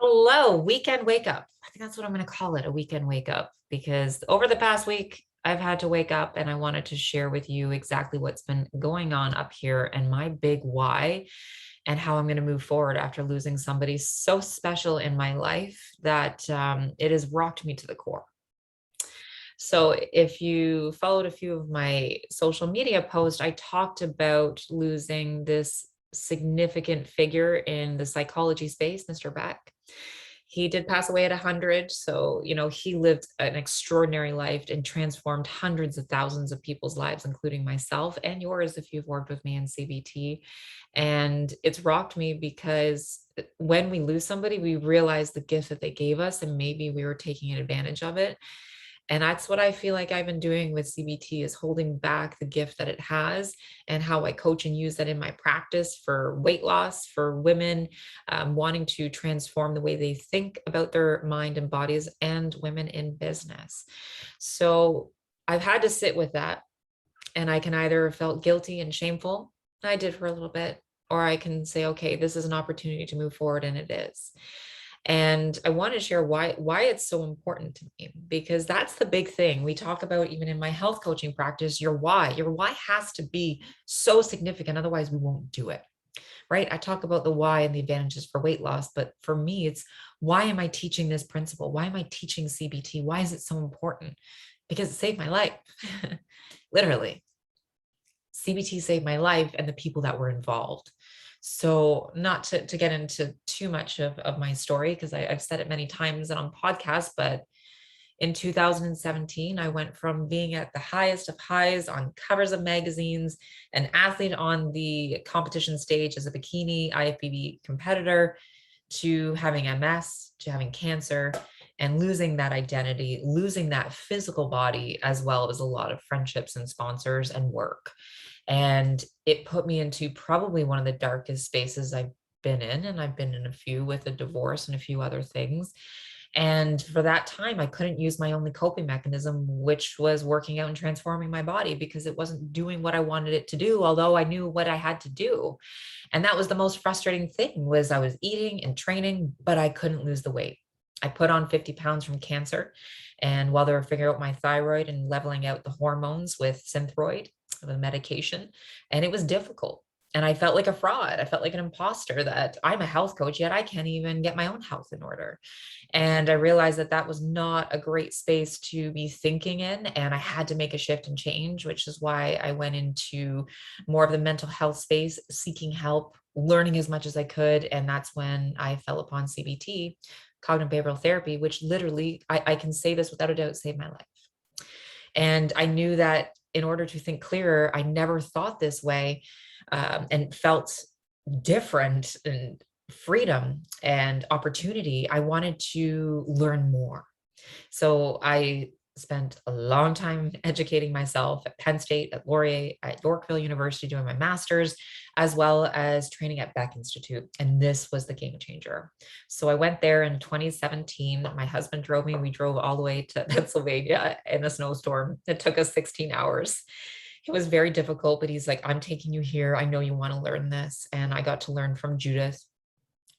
Hello, weekend wake up. I think that's what I'm going to call it, a weekend wake up, because over the past week, I've had to wake up and I wanted to share with you exactly what's been going on up here and my big why and how I'm going to move forward after losing somebody so special in my life that it has rocked me to the core. So, if you followed a few of my social media posts, I talked about losing this significant figure in the psychology space, Mr. Beck. He did pass away at 100. So, he lived an extraordinary life and transformed hundreds of thousands of people's lives, including myself and yours if you've worked with me in CBT. And it's rocked me because when we lose somebody, we realize the gift that they gave us, and maybe we were taking advantage of it. And that's what I feel like I've been doing with CBT, is holding back the gift that it has, and how I coach and use that in my practice for weight loss for women wanting to transform the way they think about their mind and bodies, and women in business. So I've had to sit with that, and I can either have felt guilty and shameful. I did for a little bit, or I can say, okay, this is an opportunity to move forward, and it is. And I want to share why it's so important to me, because that's the big thing we talk about even in my health coaching practice. Your why has to be so significant, otherwise we won't do it. Right? I talk about the why and the advantages for weight loss, but for me it's, why am I teaching this principle? Why am I teaching CBT? Why is it so important? Because it saved my life. Literally, CBT saved my life and the people that were involved. So, not to get into too much of my story, because I've said it many times and on podcasts, but in 2017, I went from being at the highest of highs on covers of magazines, an athlete on the competition stage as a bikini IFBB competitor, to having MS, to having cancer, and losing that identity, losing that physical body, as well as a lot of friendships and sponsors and work. And it put me into probably one of the darkest spaces I've been in. And I've been in a few with a divorce and a few other things. And for that time, I couldn't use my only coping mechanism, which was working out and transforming my body, because it wasn't doing what I wanted it to do, although I knew what I had to do. And that was the most frustrating thing, was I was eating and training, but I couldn't lose the weight. I put on 50 pounds from cancer. And while they were figuring out my thyroid and leveling out the hormones with Synthroid, the medication, and it was difficult. And I felt like a fraud. I felt like an imposter, that I'm a health coach, yet I can't even get my own health in order. And I realized that that was not a great space to be thinking in. And I had to make a shift and change, which is why I went into more of the mental health space, seeking help, learning as much as I could. And that's when I fell upon CBT, cognitive behavioral therapy, which literally, I can say this without a doubt, saved my life. And I knew that in order to think clearer, I never thought this way, and felt different and freedom and opportunity. I wanted to learn more. So I spent a long time educating myself at Penn State, at Laurier, at Yorkville University, doing my master's, as well as training at Beck Institute. And this was the game changer. So I went there in 2017. My husband drove me. We drove all the way to Pennsylvania in a snowstorm. It took us 16 hours. It was very difficult, but he's like, I'm taking you here. I know you want to learn this. And I got to learn from Judith,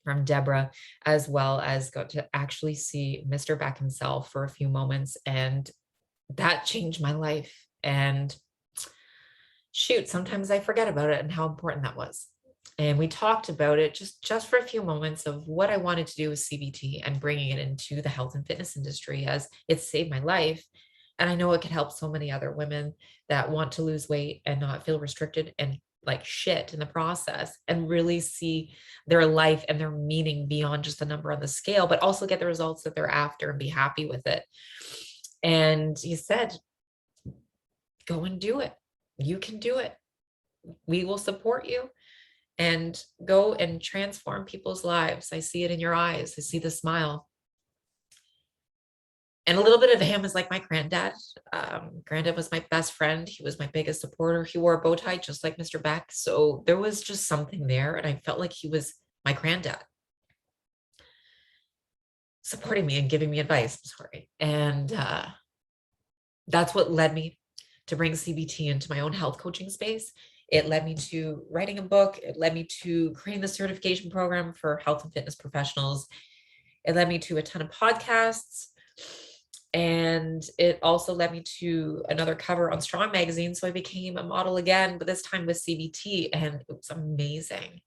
from Deborah, as well as got to actually see Mr. Beck himself for a few moments. And that changed my life. And shoot, sometimes I forget about it and how important that was. And we talked about it just for a few moments of what I wanted to do with CBT and bringing it into the health and fitness industry, as it saved my life. And I know it could help so many other women that want to lose weight and not feel restricted and like shit in the process, and really see their life and their meaning beyond just the number on the scale, but also get the results that they're after and be happy with it. And he said, go and do it. You can do it. We will support you, and go and transform people's lives. I see it in your eyes. I see the smile. And a little bit of him is like my granddad. Granddad was my best friend. He was my biggest supporter. He wore a bow tie just like Mr. Beck. So there was just something there. And I felt like he was my granddad, supporting me and giving me advice. Sorry. And that's what led me to bring CBT into my own health coaching space. It led me to writing a book. It led me to creating the certification program for health and fitness professionals. It led me to a ton of podcasts. And it also led me to another cover on Strong Magazine. So I became a model again, but this time with CBT, and it was amazing.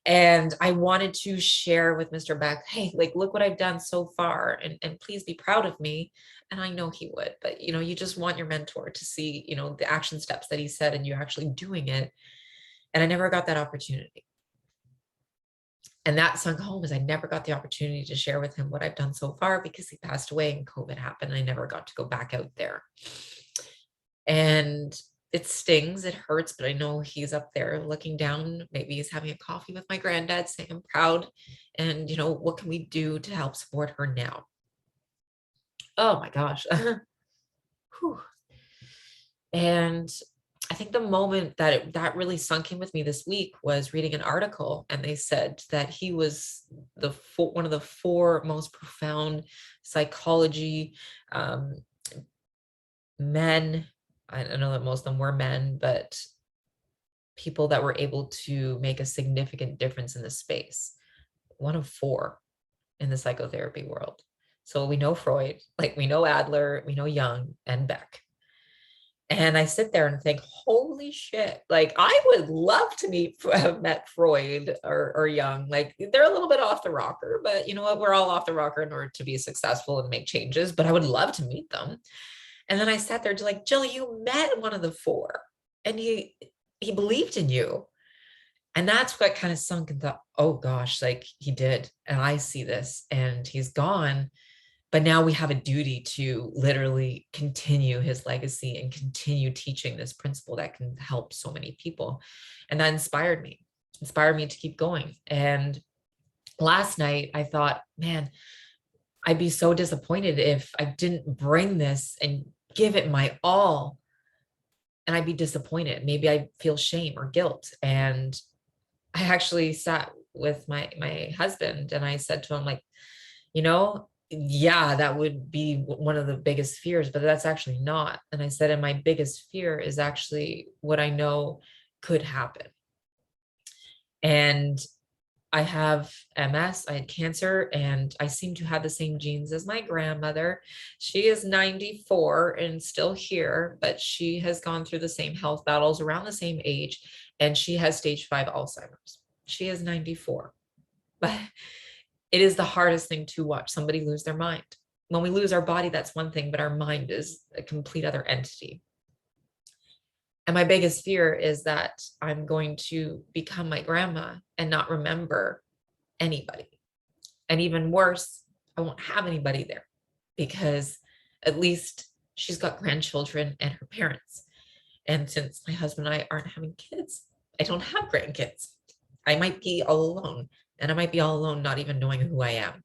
And I wanted to share with Mr. Beck, hey, like, look what I've done so far, and please be proud of me. And I know he would, but you just want your mentor to see, the action steps that he said and you actually doing it. And I never got that opportunity. And that sunk home is I never got the opportunity to share with him what I've done so far because he passed away and COVID happened. I never got to go back out there. And it stings, it hurts, but I know he's up there looking down. Maybe he's having a coffee with my granddad saying, I'm proud. And, what can we do to help support her now? Oh my gosh. Whew. And I think the moment that really sunk in with me this week was reading an article, and they said that he was one of the 4 most profound psychology men. I know that most of them were men, but people that were able to make a significant difference in the space. One of 4 in the psychotherapy world. So we know Freud, like we know Adler, we know Jung and Beck. And I sit there and think, holy shit, like I would love to have met Freud or Jung. Like they're a little bit off the rocker, but you know what? We're all off the rocker in order to be successful and make changes, but I would love to meet them. And then I sat there to like, Jill, you met one of the 4 and he believed in you. And that's what kind of sunk and thought, oh gosh, like he did. And I see this and he's gone. But now we have a duty to literally continue his legacy and continue teaching this principle that can help so many people. And that inspired me to keep going. And last night I thought, man, I'd be so disappointed if I didn't bring this and give it my all. And I'd be disappointed. Maybe I'd feel shame or guilt. And I actually sat with my husband and I said to him, like, yeah, that would be one of the biggest fears, but that's actually not. And I said, and my biggest fear is actually what I know could happen. And I have MS, I had cancer, and I seem to have the same genes as my grandmother. She is 94 and still here, but she has gone through the same health battles around the same age, and she has stage 5 Alzheimer's. She is 94. But it is the hardest thing to watch somebody lose their mind. When we lose our body, that's one thing, but our mind is a complete other entity. And my biggest fear is that I'm going to become my grandma and not remember anybody. And even worse, I won't have anybody there because at least she's got grandchildren and her parents. And since my husband and I aren't having kids, I don't have grandkids. I might be all alone. And I might be all alone, not even knowing who I am.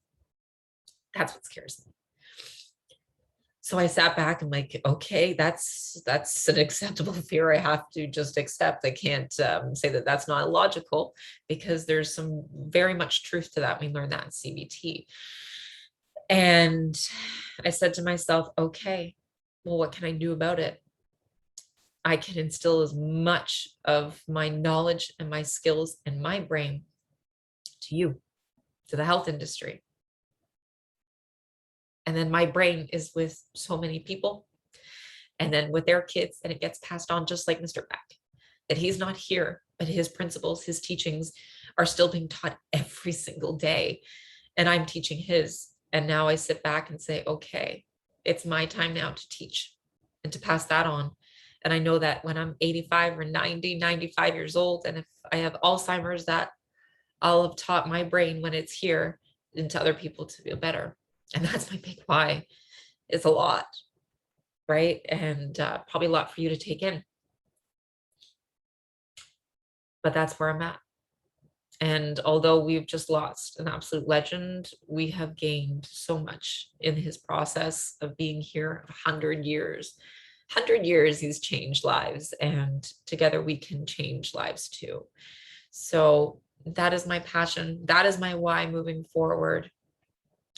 That's what scares me. So I sat back and like, okay, that's an acceptable fear. I have to just accept. I can't say that that's not illogical because there's some very much truth to that. We learned that in CBT. And I said to myself, okay, well, what can I do about it? I can instill as much of my knowledge and my skills and my brain to you, to the health industry. And then my brain is with so many people and then with their kids, and it gets passed on just like Mr. Beck, that he's not here, but his principles, his teachings are still being taught every single day. And I'm teaching his. And now I sit back and say, okay, it's my time now to teach and to pass that on. And I know that when I'm 85 or 90, 95 years old, and if I have Alzheimer's, that I'll have taught my brain when it's here into other people to feel better. And that's my big why. It's a lot, right? And probably a lot for you to take in. But that's where I'm at. And although we've just lost an absolute legend, we have gained so much in his process of being here. 100 years. 100 years, he's changed lives, and together we can change lives too. So that is my passion. That is my why moving forward.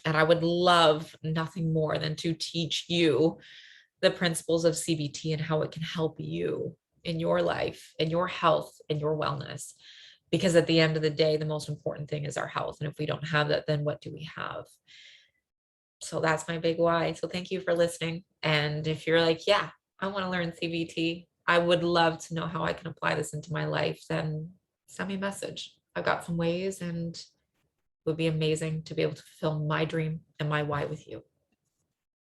And I would love nothing more than to teach you the principles of CBT and how it can help you in your life, in your health, and your wellness. Because at the end of the day, the most important thing is our health. And if we don't have that, then what do we have? So that's my big why. So thank you for listening. And if you're like, yeah, I want to learn CBT, I would love to know how I can apply this into my life, then send me a message. I've got some ways, and it would be amazing to be able to fulfill my dream and my why with you.